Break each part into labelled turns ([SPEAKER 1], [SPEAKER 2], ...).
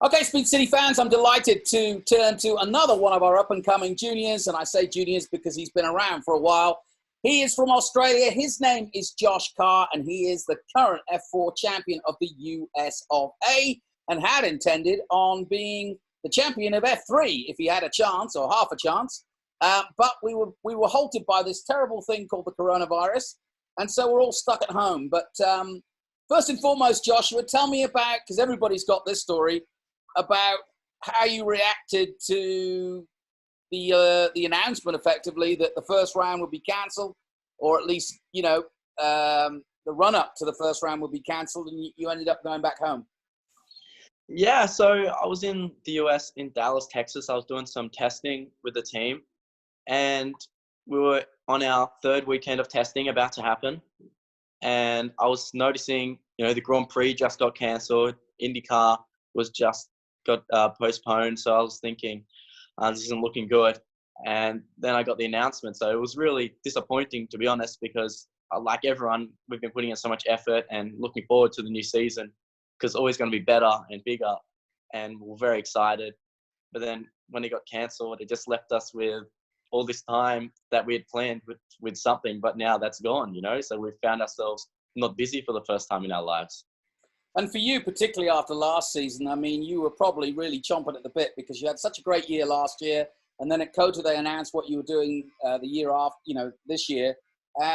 [SPEAKER 1] Okay, Speed City fans, I'm delighted to turn to another one of our up-and-coming juniors, and I say juniors because he's been around for a while. He is from Australia. His name is Josh Carr, and he is the current F4 champion of the US of A, and had intended on being the champion of F3 if he had a chance or half a chance. But we were halted by this terrible thing called the coronavirus, and so we're all stuck at home. But first and foremost, Joshua, tell me about, because everybody's got this story, about how you reacted to the announcement, effectively, that the first round would be cancelled, or at least, the run-up to the first round would be cancelled, and you ended up going back home.
[SPEAKER 2] Yeah, so I was in the US, in Dallas, Texas. I was doing some testing with the team, and we were on our third weekend of testing about to happen. And I was noticing, the Grand Prix just got cancelled. IndyCar was just got postponed. So I was thinking, this isn't looking good. And then I got the announcement. So it was really disappointing, to be honest, because like everyone, we've been putting in so much effort and looking forward to the new season, because it's always going to be better and bigger. And we're very excited. But then when it got cancelled, it just left us with all this time that we had planned with something, but now that's gone, So we found ourselves not busy for the first time in our lives.
[SPEAKER 1] And for you, particularly after last season, I mean, you were probably really chomping at the bit because you had such a great year last year. And then at COTA, they announced what you were doing the year after, this year.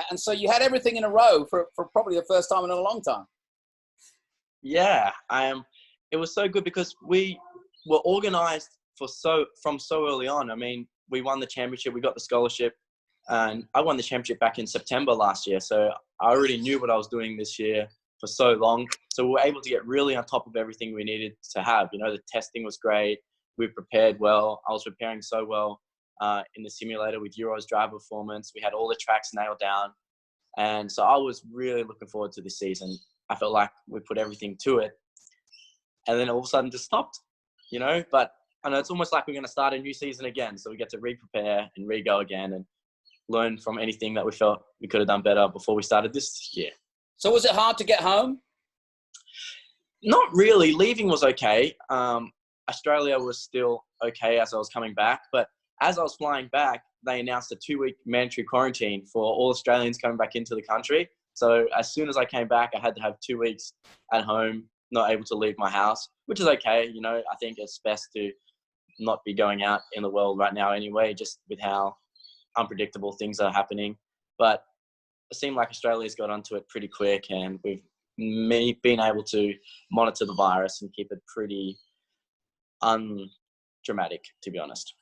[SPEAKER 1] And so you had everything in a row for probably the first time in a long time.
[SPEAKER 2] Yeah, it was so good because we were organized from so early on. I mean, we won the championship, we got the scholarship, and I won the championship back in September last year. So I already knew what I was doing this year for so long. So we were able to get really on top of everything we needed to have. The testing was great. We prepared well. I was preparing so well in the simulator with Euro's driver performance. We had all the tracks nailed down. And so I was really looking forward to this season. I felt like we put everything to it. And then all of a sudden just stopped, But I know it's almost like we're going to start a new season again. So we get to re-prepare and re-go again and learn from anything that we felt we could have done better before we started this year.
[SPEAKER 1] So was it hard to get home?
[SPEAKER 2] Not really. Leaving was okay. Australia was still okay as I was coming back. But as I was flying back, they announced a 2-week mandatory quarantine for all Australians coming back into the country. So as soon as I came back, I had to have 2 weeks at home, not able to leave my house, which is okay. I think it's best to not be going out in the world right now anyway, just with how unpredictable things are happening. But it seemed like Australia's got onto it pretty quick, and we've been able to monitor the virus and keep it pretty undramatic, to be honest.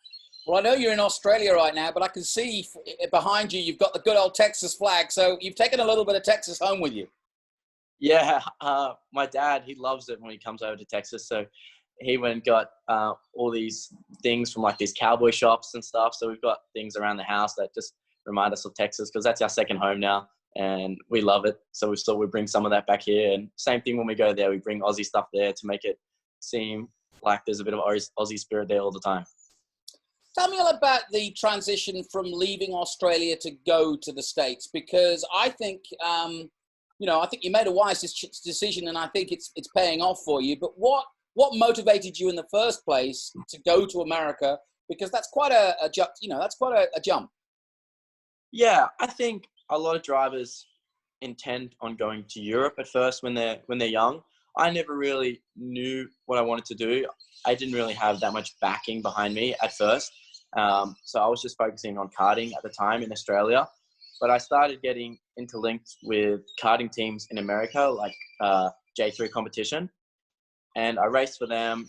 [SPEAKER 1] Well, I know you're in Australia right now, but I can see behind you, you've got the good old Texas flag. So you've taken a little bit of Texas home with you.
[SPEAKER 2] Yeah, my dad, he loves it when he comes over to Texas. So he went and got all these things from like these cowboy shops and stuff. So we've got things around the house that just remind us of Texas, because that's our second home now and we love it. So we thought we'd bring some of that back here. And same thing when we go there, we bring Aussie stuff there to make it seem like there's a bit of Aussie spirit there all the time.
[SPEAKER 1] Tell me all about the transition from leaving Australia to go to the States, because I think, I think you made a wise decision, and I think it's paying off for you. But what motivated you in the first place to go to America? Because that's quite a jump. That's quite a jump.
[SPEAKER 2] Yeah, I think a lot of drivers intend on going to Europe at first when they're young. I never really knew what I wanted to do. I didn't really have that much backing behind me at first. So I was just focusing on karting at the time in Australia. But I started getting interlinked with karting teams in America, like J3 competition. And I raced for them,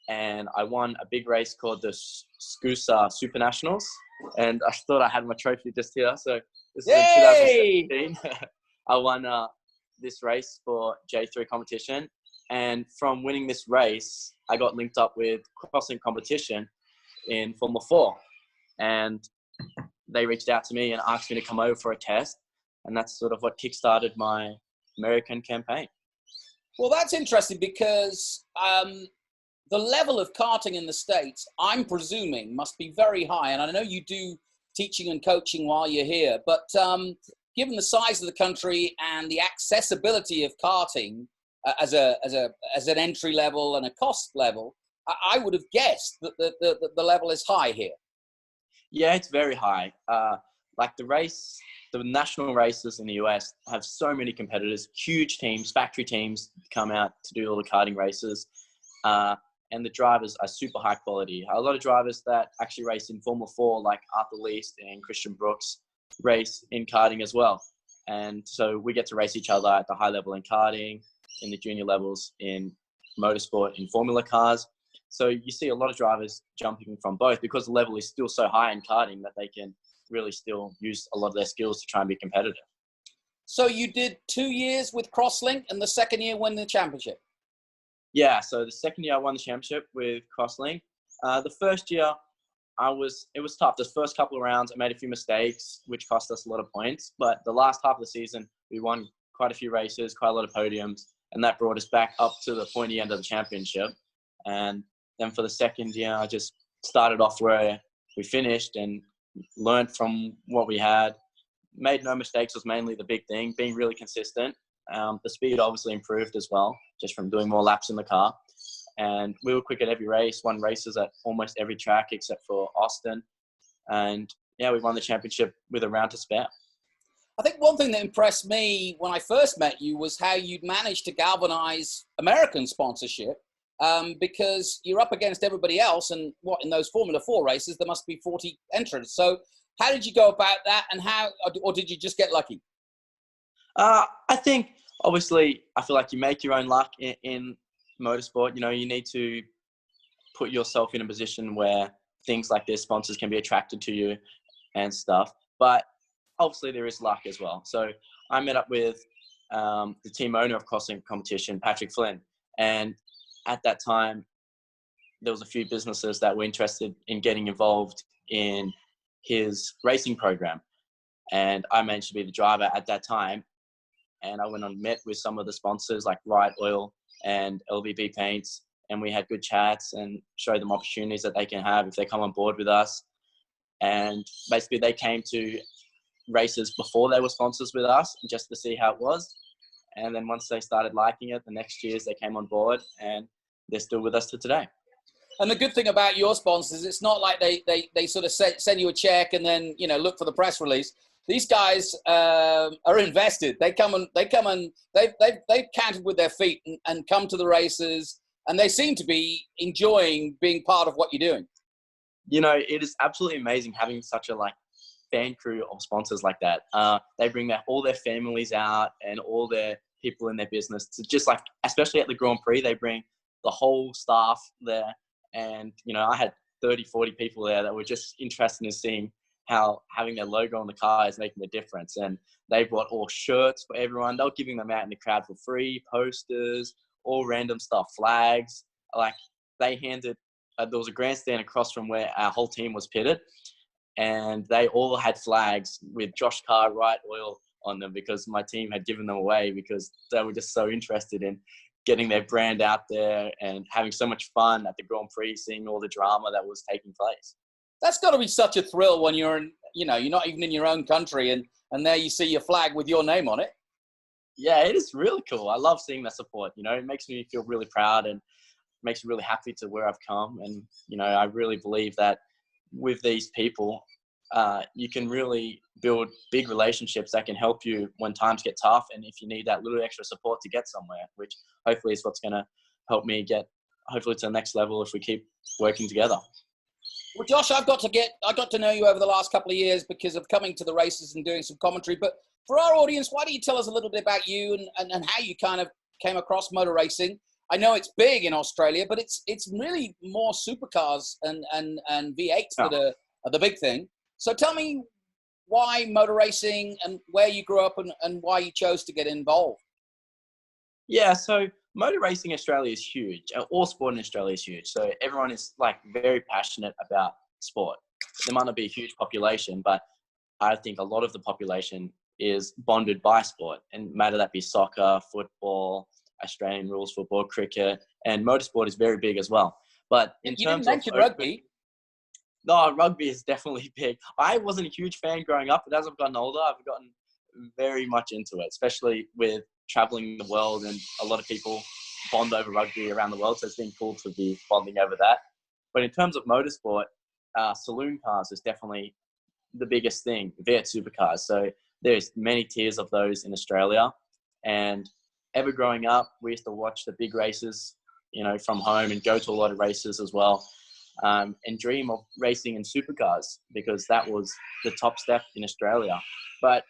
[SPEAKER 2] and I won a big race called the SCUSA Super Nationals. And I thought I had my trophy just here. So this is in 2017. I won this race for J3 competition. And from winning this race, I got linked up with Crossing Competition in Formula 4. And they reached out to me and asked me to come over for a test. And that's sort of what kickstarted my American campaign.
[SPEAKER 1] Well, that's interesting because the level of karting in the States, I'm presuming, must be very high. And I know you do teaching and coaching while you're here, but given the size of the country and the accessibility of karting, as an entry level and a cost level, I would have guessed that the level is high here.
[SPEAKER 2] Yeah, it's very high. Like the national races in the US have so many competitors, huge teams, factory teams come out to do all the karting races. And the drivers are super high quality. A lot of drivers that actually race in Formula 4, like Arthur Least and Christian Brooks, race in karting as well. And so we get to race each other at the high level in karting, in the junior levels in motorsport, in formula cars. So you see a lot of drivers jumping from both because the level is still so high in karting that they can really still use a lot of their skills to try and be competitive.
[SPEAKER 1] So you did 2 years with Crosslink and the second year win the championship?
[SPEAKER 2] Yeah, so the second year I won the championship with Crosslink. The first year, it was tough. The first couple of rounds, I made a few mistakes, which cost us a lot of points. But the last half of the season, we won quite a few races, quite a lot of podiums, and that brought us back up to the pointy end of the championship. And then for the second year, I just started off where we finished and learned from what we had. Made no mistakes was mainly the big thing, being really consistent. The speed obviously improved as well, just from doing more laps in the car. And we were quick at every race, won races at almost every track except for Austin. And yeah, we won the championship with a round to spare.
[SPEAKER 1] I think one thing that impressed me when I first met you was how you'd managed to galvanize American sponsorship, because you're up against everybody else. And in those Formula 4 races, there must be 40 entrants. So how did you go about that, and or did you just get lucky?
[SPEAKER 2] I think, obviously, I feel like you make your own luck in motorsport. You know, you need to put yourself in a position where things like this, sponsors can be attracted to you and stuff. But obviously, there is luck as well. So I met up with the team owner of Crosslink Competition, Patrick Flynn. And at that time, there was a few businesses that were interested in getting involved in his racing program. And I managed to be the driver at that time. And I went on and met with some of the sponsors like Riot Oil and LVB Paints. And we had good chats and showed them opportunities that they can have if they come on board with us. And basically they came to races before they were sponsors with us just to see how it was. And then once they started liking it, the next years they came on board and they're still with us to today.
[SPEAKER 1] And the good thing about your sponsors, it's not like they sort of send you a check and then, you know, look for the press release. These guys are invested. They come and they've counted with their feet and come to the races, and they seem to be enjoying being part of what you're doing.
[SPEAKER 2] You know, it is absolutely amazing having such a fan crew of sponsors like that. They bring all their families out and all their people in their business to just especially at the Grand Prix, they bring the whole staff there. And, you know, I had 30, 40 people there that were just interested in seeing how having their logo on the car is making a difference. And they bought all shirts for everyone. They were giving them out in the crowd for free, posters, all random stuff, flags. They handed, there was a grandstand across from where our whole team was pitted. And they all had flags with Josh Carr, Riot Oil on them because my team had given them away because they were just so interested in getting their brand out there and having so much fun at the Grand Prix, seeing all the drama that was taking place.
[SPEAKER 1] That's got to be such a thrill when you're you're not even in your own country and there you see your flag with your name on it.
[SPEAKER 2] Yeah, it is really cool. I love seeing that support. You know, it makes me feel really proud and makes me really happy to where I've come. And, you know, I really believe that with these people, you can really build big relationships that can help you when times get tough. And if you need that little extra support to get somewhere, which hopefully is what's going to help me get hopefully to the next level if we keep working together.
[SPEAKER 1] Well, Josh, I got to know you over the last couple of years because of coming to the races and doing some commentary. But for our audience, why don't you tell us a little bit about you and how you kind of came across motor racing? I know it's big in Australia, but it's really more supercars and V8s that are the big thing. So tell me why motor racing and where you grew up and why you chose to get involved.
[SPEAKER 2] Yeah, so motor racing in Australia is huge. All sport in Australia is huge. So everyone is very passionate about sport. There might not be a huge population, but I think a lot of the population is bonded by sport, and matter that be soccer, football, Australian rules football, cricket, and motorsport is very big as well. But in
[SPEAKER 1] you
[SPEAKER 2] terms
[SPEAKER 1] didn't mention
[SPEAKER 2] of
[SPEAKER 1] rugby.
[SPEAKER 2] No, rugby is definitely big. I wasn't a huge fan growing up, but as I've gotten older, I've gotten very much into it, especially with traveling the world, and a lot of people bond over rugby around the world. So it's been cool to be bonding over that. But in terms of motorsport, saloon cars is definitely the biggest thing, V8 supercars. So there's many tiers of those in Australia. And ever growing up, we used to watch the big races, you know, from home and go to a lot of races as well. And dream of racing in supercars because that was the top step in Australia. But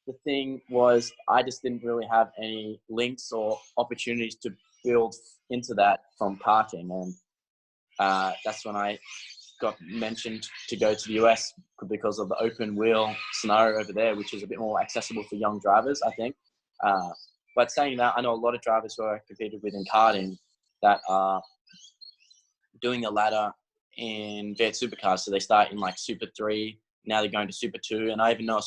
[SPEAKER 2] the thing was, I just didn't really have any links or opportunities to build into that from karting. And that's when I got mentioned to go to the US because of the open wheel scenario over there, which is a bit more accessible for young drivers, I think. But saying that, I know a lot of drivers who I competed with in karting that are doing the ladder in V8 supercars. So they start in like Super 3, now they're going to Super 2. And I even know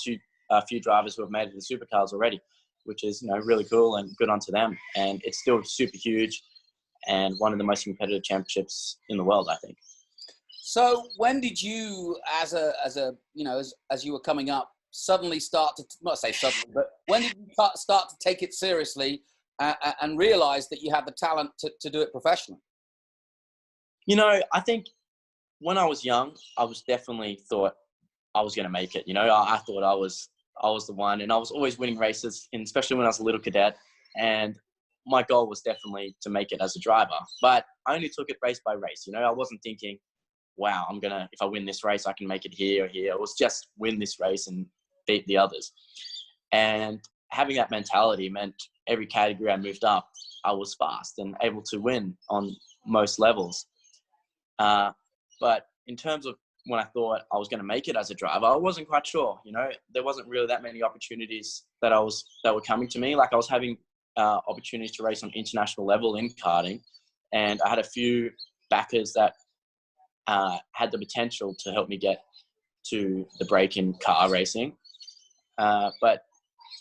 [SPEAKER 2] a few drivers who have made it to supercars already, which is, you know, really cool and good on to them. And it's still super huge and one of the most competitive championships in the world, I think.
[SPEAKER 1] So when did you, as you were coming up, suddenly start to, not say suddenly, but when did you start to take it seriously and realize that you had the talent to do it professionally?
[SPEAKER 2] You know, I think when I was young, I was definitely thought I was going to make it. You know, I thought I was the one, and I was always winning races, and especially when I was a little cadet. And my goal was definitely to make it as a driver, but I only took it race by race. You know, I wasn't thinking, wow, if I win this race, I can make it here or here. It was just win this race and beat the others. And having that mentality meant every category I moved up, I was fast and able to win on most levels. But in terms of when I thought I was going to make it as a driver, I wasn't quite sure. You know, there wasn't really that many opportunities that were coming to me. Like I was having opportunities to race on international level in karting, and I had a few backers that had the potential to help me get to the break in car racing. But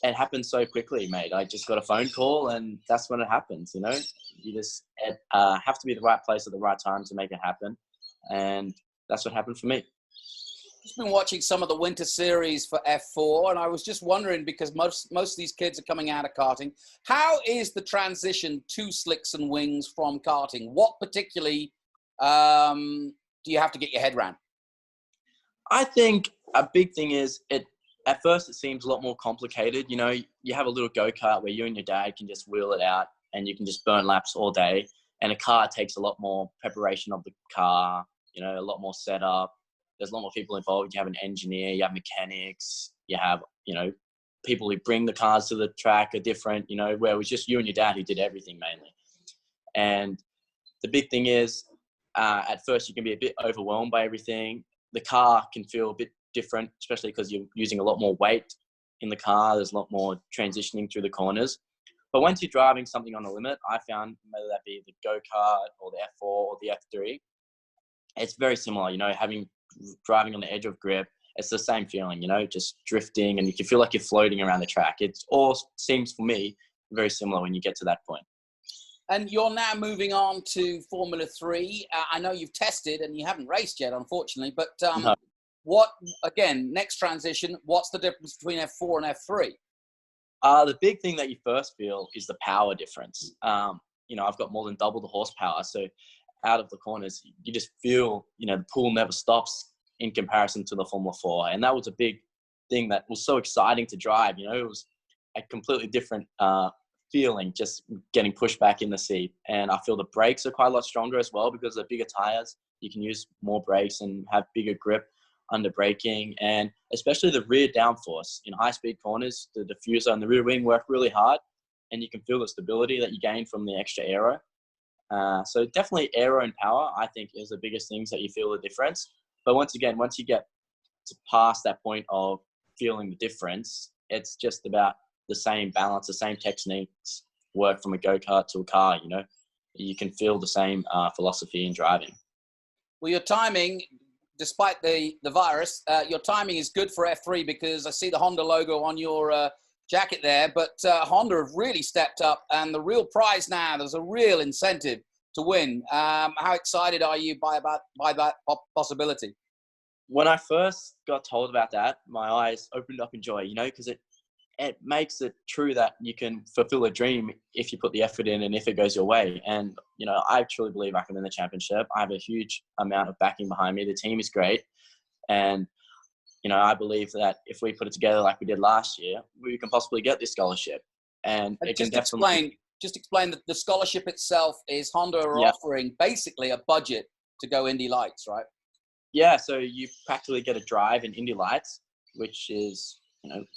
[SPEAKER 2] it happened so quickly, mate. I just got a phone call and that's when it happens, you know. You just have to be at the right place at the right time to make it happen. And that's what happened for me.
[SPEAKER 1] I've been watching some of the winter series for F4, and I was just wondering, because most of these kids are coming out of karting, how is the transition to slicks and wings from karting? What particularly do you have to get your head around?
[SPEAKER 2] I think a big thing is at first it seems a lot more complicated. You know, you have a little go-kart where you and your dad can just wheel it out and you can just burn laps all day. And a car takes a lot more preparation of the car, you know, a lot more setup. There's a lot more people involved. You have an engineer, you have mechanics, you have, you know, people who bring the cars to the track are different, you know, where it was just you and your dad who did everything mainly. And the big thing is, at first you can be a bit overwhelmed by everything. The car can feel a bit different, especially because you're using a lot more weight in the car. There's a lot more transitioning through the corners. But once you're driving something on a limit, I found, whether that be the go-kart or the F4 or the F3, it's very similar, you know, driving on the edge of grip. It's the same feeling, you know, just drifting, and you can feel like you're floating around the track. It all seems, for me, very similar when you get to that point.
[SPEAKER 1] And you're now moving on to Formula 3. I know you've tested and you haven't raced yet, unfortunately, but
[SPEAKER 2] No.
[SPEAKER 1] what, again, next transition, what's the difference between F4 and F3?
[SPEAKER 2] The big thing that you first feel is the power difference. You know, I've got more than double the horsepower. So out of the corners, you just feel, you know, the pool never stops in comparison to the Formula 4. And that was a big thing that was so exciting to drive. You know, it was a completely different feeling just getting pushed back in the seat. And I feel the brakes are quite a lot stronger as well because of bigger tires. You can use more brakes and have bigger grip under braking, and especially the rear downforce in high-speed corners. The diffuser and the rear wing work really hard, and you can feel the stability that you gain from the extra aero. So definitely aero and power, I think, is the biggest things that you feel the difference. But once you get to past that point of feeling the difference, it's just about the same balance, the same techniques work from a go-kart to a car. You know, you can feel the same philosophy in driving.
[SPEAKER 1] Well, your timing, despite the virus, your timing is good for F3 because I see the Honda logo on your jacket there, but Honda have really stepped up, and the real prize now, there's a real incentive to win. How excited are you by that possibility?
[SPEAKER 2] When I first got told about that, my eyes opened up in joy, you know, because it makes it true that you can fulfill a dream if you put the effort in and if it goes your way. And, I truly believe I can win the championship. I have a huge amount of backing behind me. The team is great. And, I believe that if we put it together like we did last year, we can possibly get this scholarship. And it can definitely...
[SPEAKER 1] Just explain that the scholarship itself is Honda are offering basically a budget to go Indy Lights, right?
[SPEAKER 2] Yeah, so you practically get a drive in Indy Lights, which is,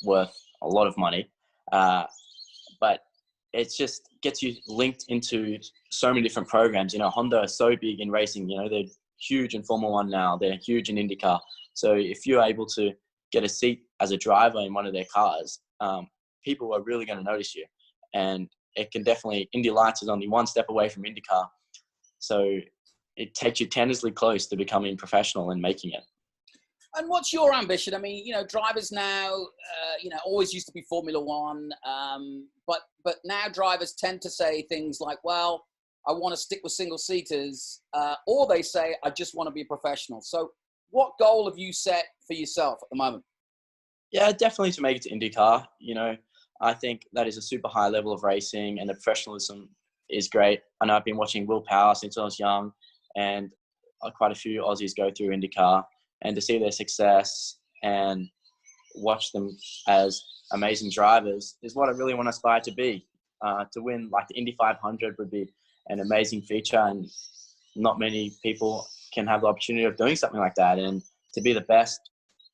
[SPEAKER 2] worth a lot of money. But it just gets you linked into so many different programs. Honda are so big in racing. They're huge in Formula One now. They're huge in IndyCar. So if you're able to get a seat as a driver in one of their cars, people are really going to notice you. And it can definitely, Indy Lights is only one step away from IndyCar. So it takes you tenuously close to becoming professional and making it.
[SPEAKER 1] And what's your ambition? I mean, drivers now, always used to be Formula One, but now drivers tend to say things like, well, I want to stick with single-seaters, or they say, I just want to be a professional. So what goal have you set for yourself at the moment?
[SPEAKER 2] Yeah, definitely to make it to IndyCar. I think that is a super high level of racing, and the professionalism is great. I know I've been watching Will Power since I was young, and quite a few Aussies go through IndyCar, and to see their success and watch them as amazing drivers is what I really want to aspire to be. To win like the Indy 500 would be an amazing feature, and not many people can have the opportunity of doing something like that. And to be the best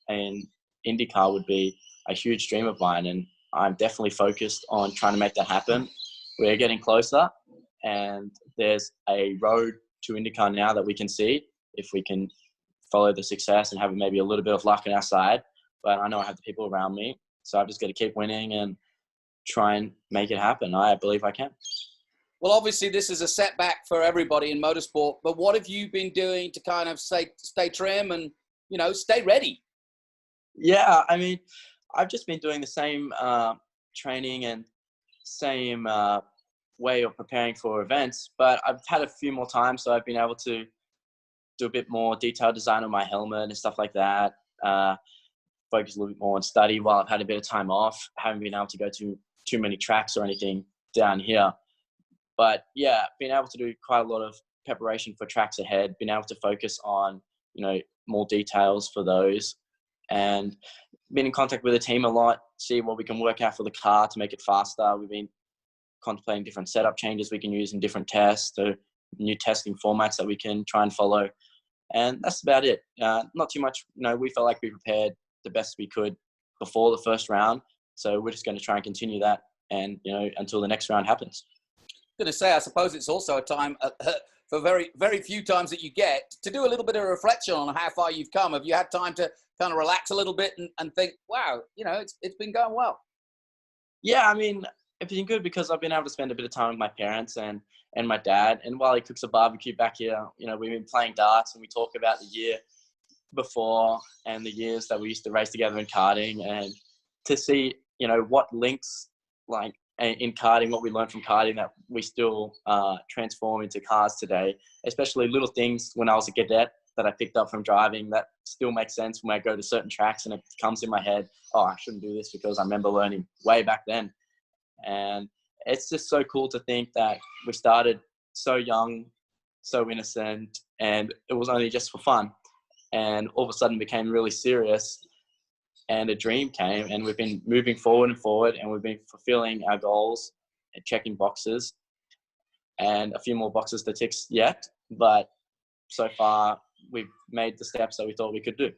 [SPEAKER 2] in IndyCar would be a huge dream of mine, and I'm definitely focused on trying to make that happen. We're getting closer, and there's a road to IndyCar now that we can see if we can follow the success and have maybe a little bit of luck on our side. But I know I have the people around me, so I've just got to keep winning and try and make it happen. I believe I can.
[SPEAKER 1] Well, obviously this is a setback for everybody in motorsport, but what have you been doing to kind of stay trim and, stay ready?
[SPEAKER 2] Yeah, I mean, I've just been doing the same training and same way of preparing for events, but I've had a few more times, so I've been able to do a bit more detailed design on my helmet and stuff like that. Focus a little bit more on study while I've had a bit of time off. I haven't been able to go to too many tracks or anything down here. But yeah, been able to do quite a lot of preparation for tracks ahead, been able to focus on, more details for those, and been in contact with the team a lot, see what we can work out for the car to make it faster. We've been contemplating different setup changes we can use in different tests, or new testing formats that we can try and follow. And that's about it. Not too much, we felt like we prepared the best we could before the first round. So we're just going to try and continue that and, until the next round happens.
[SPEAKER 1] Going to say, I suppose it's also a time for very, very few times that you get to do a little bit of reflection on how far you've come. Have you had time to kind of relax a little bit and think, wow, it's been going well?
[SPEAKER 2] Yeah, I mean, it's been good because I've been able to spend a bit of time with my parents and my dad. And while he cooks a barbecue back here, we've been playing darts and we talk about the year before and the years that we used to race together in karting, and to see, what links like in karting, what we learned from karting that we still transform into cars today, especially little things when I was a cadet that I picked up from driving that still make sense when I go to certain tracks and it comes in my head, oh, I shouldn't do this because I remember learning way back then. And it's just so cool to think that we started so young, so innocent, and it was only just for fun. And all of a sudden became really serious, and a dream came, and we've been moving forward and forward, and we've been fulfilling our goals and checking boxes, and a few more boxes to tick yet. But so far, we've made the steps that we thought we could do.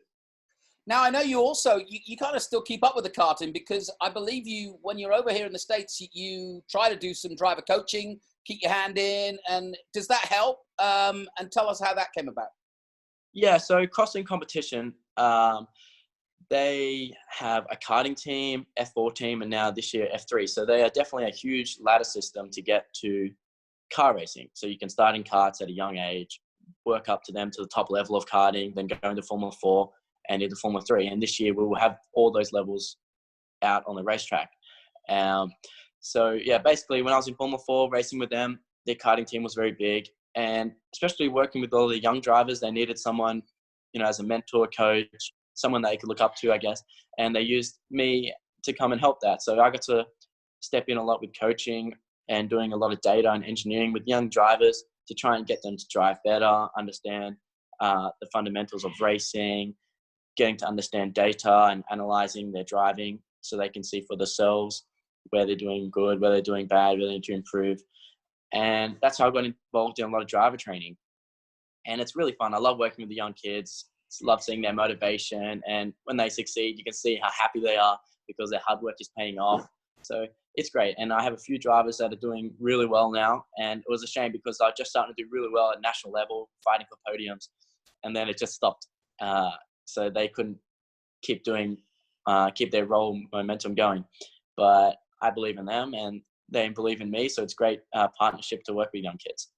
[SPEAKER 1] Now, I know you also, you kind of still keep up with the karting, because I believe you, when you're over here in the States, you try to do some driver coaching, keep your hand in, and does that help? And tell us how that came about.
[SPEAKER 2] Yeah, so Crossing Competition, they have a karting team, F4 team, and now this year F3. So they are definitely a huge ladder system to get to car racing. So you can start in karts at a young age, work up to them to the top level of karting, then go into Formula 4 and into Formula 3. And this year we will have all those levels out on the racetrack. So yeah, basically when I was in Formula 4 racing with them, their karting team was very big. And especially working with all the young drivers, they needed someone, as a mentor, coach, someone they could look up to, I guess. And they used me to come and help that. So I got to step in a lot with coaching and doing a lot of data and engineering with young drivers to try and get them to drive better, understand the fundamentals of racing, getting to understand data and analyzing their driving so they can see for themselves where they're doing good, where they're doing bad, where they need to improve. And that's how I got involved in a lot of driver training. And it's really fun. I love working with the young kids. Love seeing their motivation. And when they succeed, you can see how happy they are because their hard work is paying off. So it's great. And I have a few drivers that are doing really well now. And it was a shame because I was just starting to do really well at national level, fighting for podiums. And then it just stopped. So they couldn't keep their role momentum going. But I believe in them and they believe in me. So it's great partnership to work with young kids.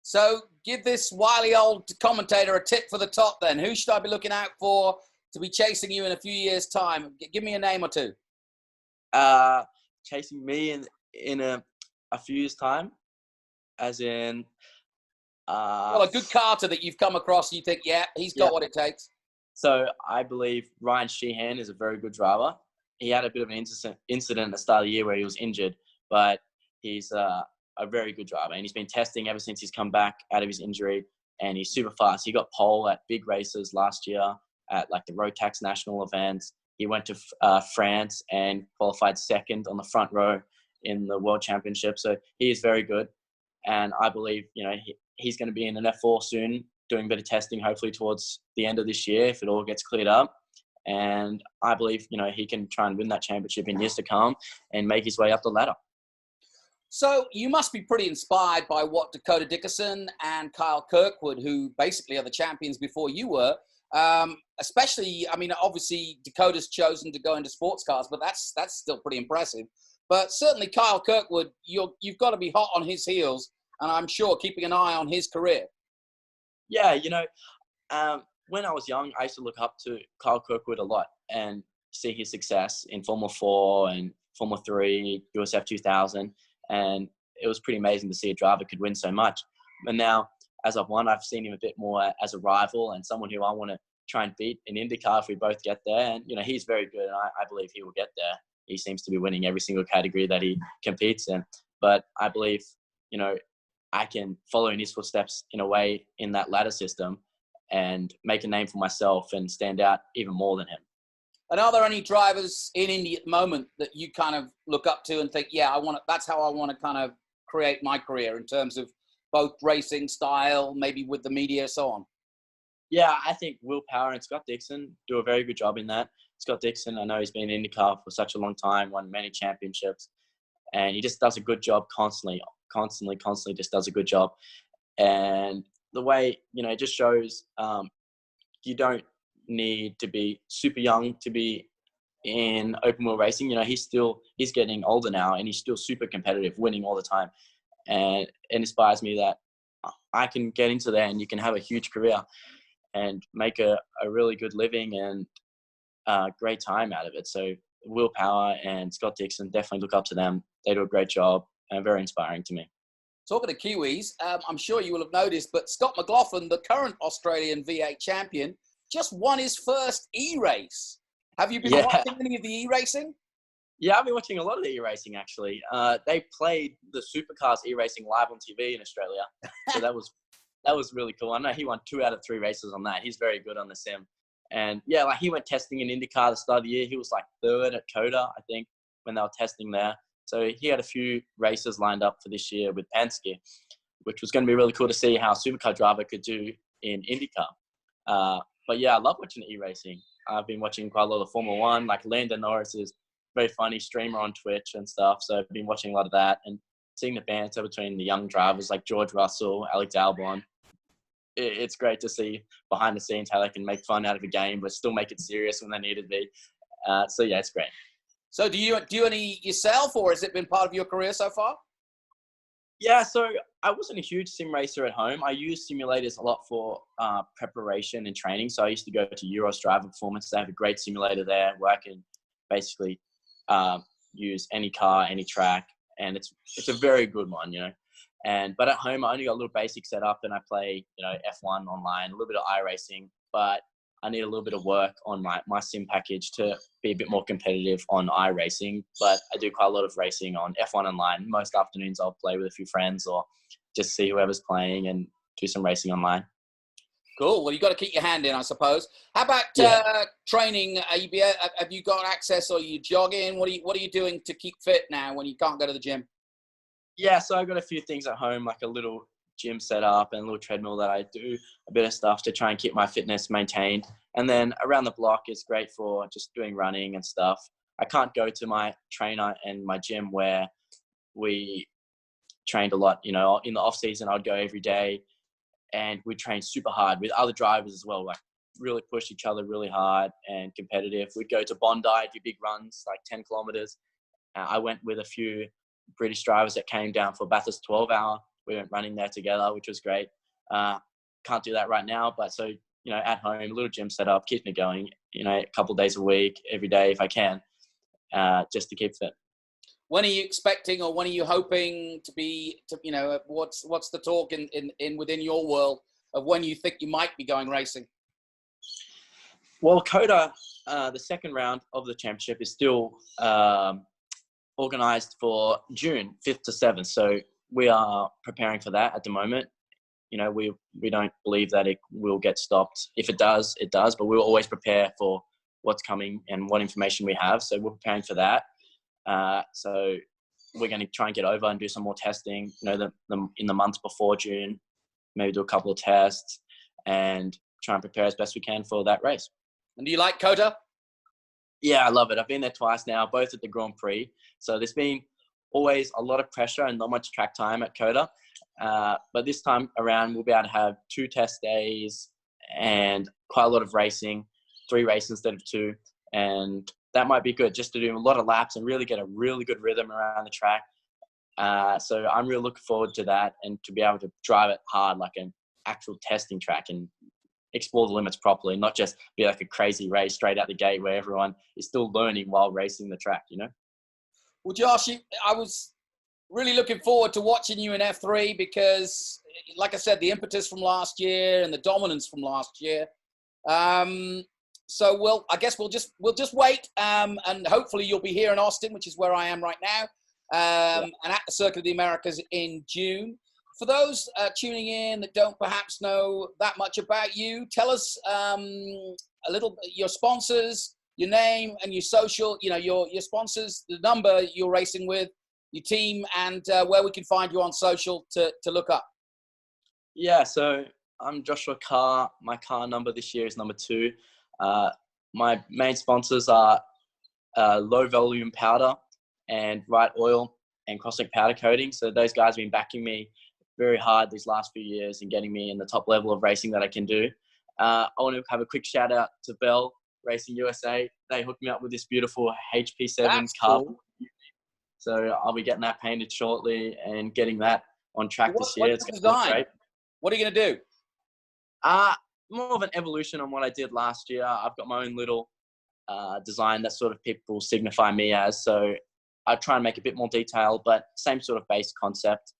[SPEAKER 1] So give this wily old commentator a tip for the top then. Who should I be looking out for to be chasing you in a few years' time? Give me a name or two.
[SPEAKER 2] Chasing me in a few years' time, as in...
[SPEAKER 1] well, a good karter that you've come across, you think, yeah, he's got what it takes.
[SPEAKER 2] So I believe Ryan Sheehan is a very good driver. He had a bit of an incident at the start of the year where he was injured, but he's a very good driver. And he's been testing ever since he's come back out of his injury, and he's super fast. He got pole at big races last year at like the Rotax national events. He went to France and qualified second on the front row in the World Championship. So he is very good. And I believe, he's going to be in an F4 soon, doing a bit of testing, hopefully towards the end of this year if it all gets cleared up. And I believe, he can try and win that championship in years to come and make his way up the ladder.
[SPEAKER 1] So you must be pretty inspired by what Dakota Dickerson and Kyle Kirkwood, who basically are the champions before you were, especially, obviously Dakota's chosen to go into sports cars, but that's still pretty impressive. But certainly Kyle Kirkwood, you've got to be hot on his heels, and I'm sure keeping an eye on his career.
[SPEAKER 2] Yeah, when I was young, I used to look up to Kyle Kirkwood a lot and see his success in Formula 4 and Formula 3, USF 2000. And it was pretty amazing to see a driver could win so much. But now, as I've won, I've seen him a bit more as a rival and someone who I want to try and beat in IndyCar if we both get there. And, he's very good, and I believe he will get there. He seems to be winning every single category that he competes in. But I believe, I can follow in his footsteps in a way in that ladder system and make a name for myself and stand out even more than him.
[SPEAKER 1] And are there any drivers in Indy at the moment that you kind of look up to and think, yeah, that's how I want to kind of create my career in terms of both racing style, maybe with the media, so on?
[SPEAKER 2] Yeah, I think Will Power and Scott Dixon do a very good job in that. Scott Dixon, I know he's been in IndyCar for such a long time, won many championships, and he just does a good job constantly just does a good job. And the way, it just shows you don't need to be super young to be in open wheel racing. He's getting older now and he's still super competitive, winning all the time. And it inspires me that I can get into there and you can have a huge career and make a really good living and great time out of it. So Will Power and Scott Dixon, definitely look up to them. They do a great job and very inspiring to me.
[SPEAKER 1] Talking to Kiwis, I'm sure you will have noticed, but Scott McLaughlin, the current Australian V8 champion, just won his first E-race. Have you been watching any of the E-racing?
[SPEAKER 2] Yeah, I've been watching a lot of the E-racing, actually. They played the Supercars E-racing live on TV in Australia. So that was really cool. I know he won 2 out of 3 races on that. He's very good on the sim. And yeah, he went testing in IndyCar at the start of the year. He was 3rd at COTA, I think, when they were testing there. So he had a few races lined up for this year with Penske, which was going to be really cool to see how a supercar driver could do in IndyCar. But yeah, I love watching e-racing. I've been watching quite a lot of Formula 1. Lando Norris is a very funny streamer on Twitch and stuff. So I've been watching a lot of that and seeing the banter between the young drivers like George Russell, Alex Albon. It's great to see behind the scenes how they can make fun out of a game but still make it serious when they need it to be. So yeah, it's great.
[SPEAKER 1] So do you any yourself, or has it been part of your career so far?
[SPEAKER 2] Yeah, so I wasn't a huge sim racer at home. I used simulators a lot for preparation and training. So I used to go to Euros Driver Performance. They have a great simulator there where I can basically use any car, any track, and it's a very good one, But at home, I only got a little basic setup, and I play F1 online, a little bit of iRacing. But I need a little bit of work on my sim package to be a bit more competitive on iRacing. But I do quite a lot of racing on F1 Online. Most afternoons I'll play with a few friends or just see whoever's playing and do some racing online.
[SPEAKER 1] Cool. Well, you've got to keep your hand in, I suppose. How about training? Have you got access, or are you jogging? What are you doing to keep fit now when you can't go to the gym?
[SPEAKER 2] Yeah, so I've got a few things at home, like a little gym set up and a little treadmill that I do a bit of stuff to try and keep my fitness maintained. And then around the block is great for just doing running and stuff. I can't go to my trainer and my gym where we trained a lot. You know, in the off season, I'd go every day and we train super hard with other drivers as well, like really push each other really hard and competitive. We'd go to Bondi, do big runs, like 10 kilometers. I went with a few British drivers that came down for Bathurst 12 hour. We went running there together, which was great. Can't do that right now, but so, you know, at home, a little gym set up, keeps me going, you know, a couple of days a week, every day if I can, just to keep fit.
[SPEAKER 1] When are you expecting, or when are you hoping you know, what's the talk in within your world of when you think you might be going racing?
[SPEAKER 2] Well, COTA, the second round of the championship is still organised for June 5th to 7th. So we are preparing for that at the moment. You know, we don't believe that it will get stopped. If it does, it does, but we'll always prepare for what's coming and what information we have. So we're preparing for that. So we're going to try and get over and do some more testing, you know, in the months before June, maybe do a couple of tests and try and prepare as best we can for that race.
[SPEAKER 1] And do you like COTA?
[SPEAKER 2] Yeah, I love it. I've been there twice now, both at the Grand Prix. So there's been always a lot of pressure and not much track time at COTA. But this time around, we'll be able to have 2 test days and quite a lot of racing, 3 races instead of 2. And that might be good, just to do a lot of laps and really get a really good rhythm around the track. So I'm really looking forward to that and to be able to drive it hard like an actual testing track and explore the limits properly, not just be like a crazy race straight out the gate where everyone is still learning while racing the track, you know?
[SPEAKER 1] Well, Josh, I was really looking forward to watching you in F3 because, like I said, the impetus from last year and the dominance from last year. So I guess we'll just wait, and hopefully you'll be here in Austin, which is where I am right now, and at the Circuit of the Americas in June. For those tuning in that don't perhaps know that much about you, tell us a little, your sponsors, your name and your social, you know, your sponsors, the number you're racing with, your team, and where we can find you on social to look up.
[SPEAKER 2] Yeah, so I'm Joshua Carr. My car number this year is number 2. My main sponsors are Low Volume Powder and Right Oil and Crosslink Powder Coating. So those guys have been backing me very hard these last few years and getting me in the top level of racing that I can do. I want to have a quick shout out to Bell Racing USA. They hooked me up with this beautiful HP7 car. Cool. So I'll be getting that painted shortly and getting that on track this year.
[SPEAKER 1] What's the design? Great. What are you going to do?
[SPEAKER 2] More of an evolution on what I did last year. I've got my own little design that sort of people signify me as. So I try and make a bit more detail, but same sort of base concept.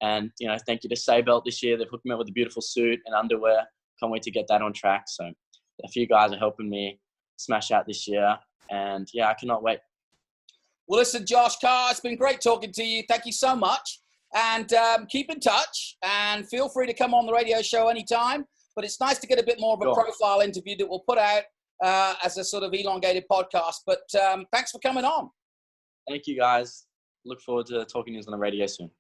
[SPEAKER 2] And, you know, thank you to Saybelt this year. They've hooked me up with a beautiful suit and underwear. Can't wait to get that on track. So a few guys are helping me smash out this year. And, yeah, I cannot wait.
[SPEAKER 1] Well, listen, Josh Carr, it's been great talking to you. Thank you so much. And keep in touch. And feel free to come on the radio show anytime. But it's nice to get a bit more of a profile interview that we'll put out as a sort of elongated podcast. But thanks for coming on.
[SPEAKER 2] Thank you, guys. Look forward to talking to you on the radio soon.